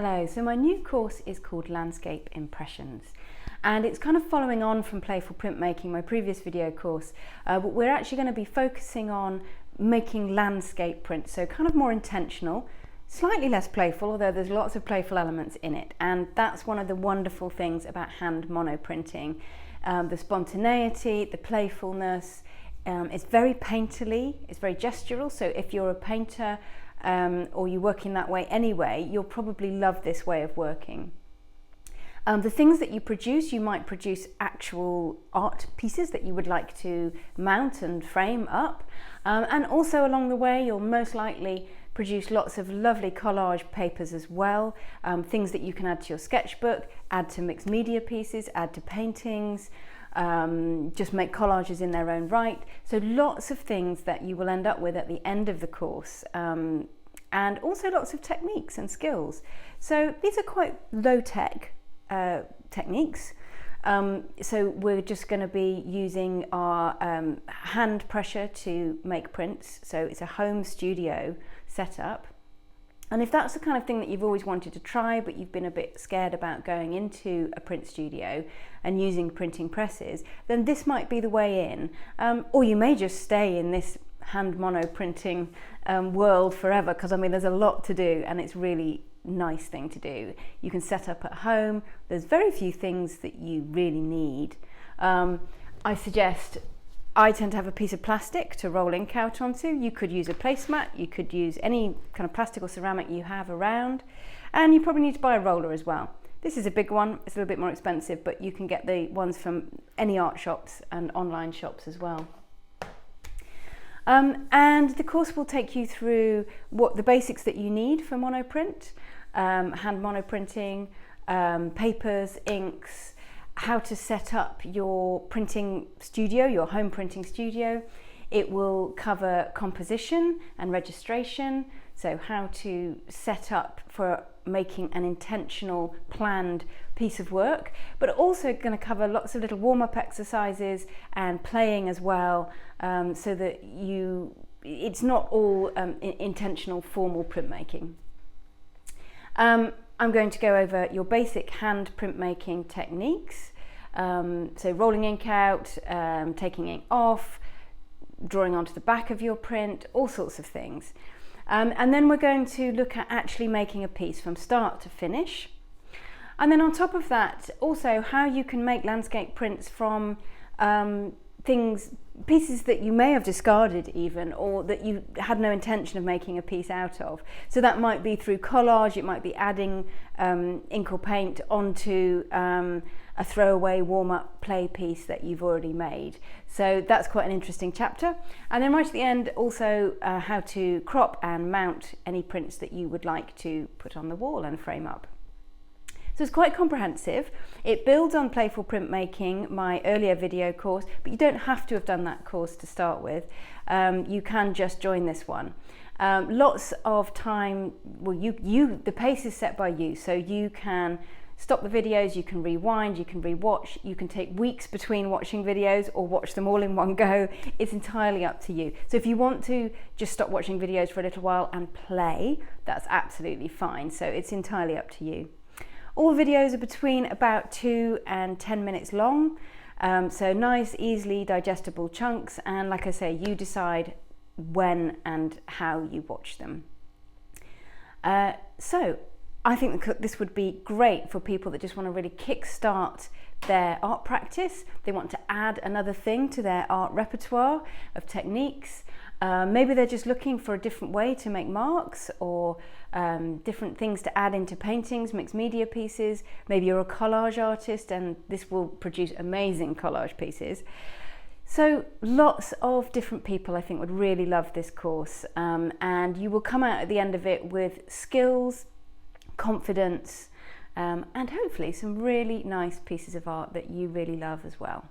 Hello, so my new course is called Landscape Impressions, and it's kind of following on from Playful Printmaking, my previous video course, but we're actually going to be focusing on making landscape prints, so kind of more intentional, slightly less playful, although there's lots of playful elements in it, and that's one of the wonderful things about hand monoprinting. The spontaneity, the playfulness, it's very painterly, it's very gestural, so if you're a painter or you work in that way anyway, you'll probably love this way of working. The things that you produce, you might produce actual art pieces that you would like to mount and frame up, and also along the way you'll most likely produce lots of lovely collage papers as well, things that you can add to your sketchbook, add to mixed media pieces, add to paintings, just make collages in their own right. So lots of things that you will end up with at the end of the course, and also lots of techniques and skills. So these are quite low-tech techniques. So we're just going to be using our hand pressure to make prints. So it's a home studio setup. And if that's the kind of thing that you've always wanted to try, but you've been a bit scared about going into a print studio and using printing presses, then this might be the way in. Or you may just stay in this hand mono printing world forever, because I mean there's a lot to do and it's really nice thing to do. You can set up at home. There's very few things that you really need. I tend to have a piece of plastic to roll ink out onto. You could use a placemat, you could use any kind of plastic or ceramic you have around, and you probably need to buy a roller as well. This is a big one, it's a little bit more expensive, but you can get the ones from any art shops and online shops as well. And the course will take you through what the basics that you need for monoprint, hand monoprinting, papers, inks, how to set up your printing studio, your home printing studio. It will cover composition and registration, so how to set up for making an intentional, planned piece of work, but also going to cover lots of little warm-up exercises and playing as well, so that it's not all intentional, formal printmaking. I'm going to go over your basic hand printmaking techniques, so rolling ink out, taking ink off, drawing onto the back of your print, all sorts of things. And then we're going to look at actually making a piece from start to finish. And then on top of that, also how you can make landscape prints from pieces that you may have discarded even, or that you had no intention of making a piece out of. So that might be through collage, it might be adding ink or paint onto a throwaway warm-up play piece that you've already made. So that's quite an interesting chapter. And then right at the end, also how to crop and mount any prints that you would like to put on the wall and frame up. So it's quite comprehensive. It builds on Playful Printmaking, my earlier video course, but you don't have to have done that course to start with. You can just join this one. Lots of time, well, the pace is set by you, so you can stop the videos, you can rewind, you can rewatch, you can take weeks between watching videos or watch them all in one go. It's entirely up to you. So if you want to just stop watching videos for a little while and play, that's absolutely fine. So it's entirely up to you. All videos are between about 2 and 10 minutes long, so nice, easily digestible chunks, and like I say, you decide when and how you watch them. So I think this would be great for people that just want to really kickstart their art practice. They want to add another thing to their art repertoire of techniques. Maybe they're just looking for a different way to make marks, or different things to add into paintings, mixed media pieces. Maybe you're a collage artist and this will produce amazing collage pieces. So lots of different people I think would really love this course, and you will come out at the end of it with skills, confidence, and hopefully some really nice pieces of art that you really love as well.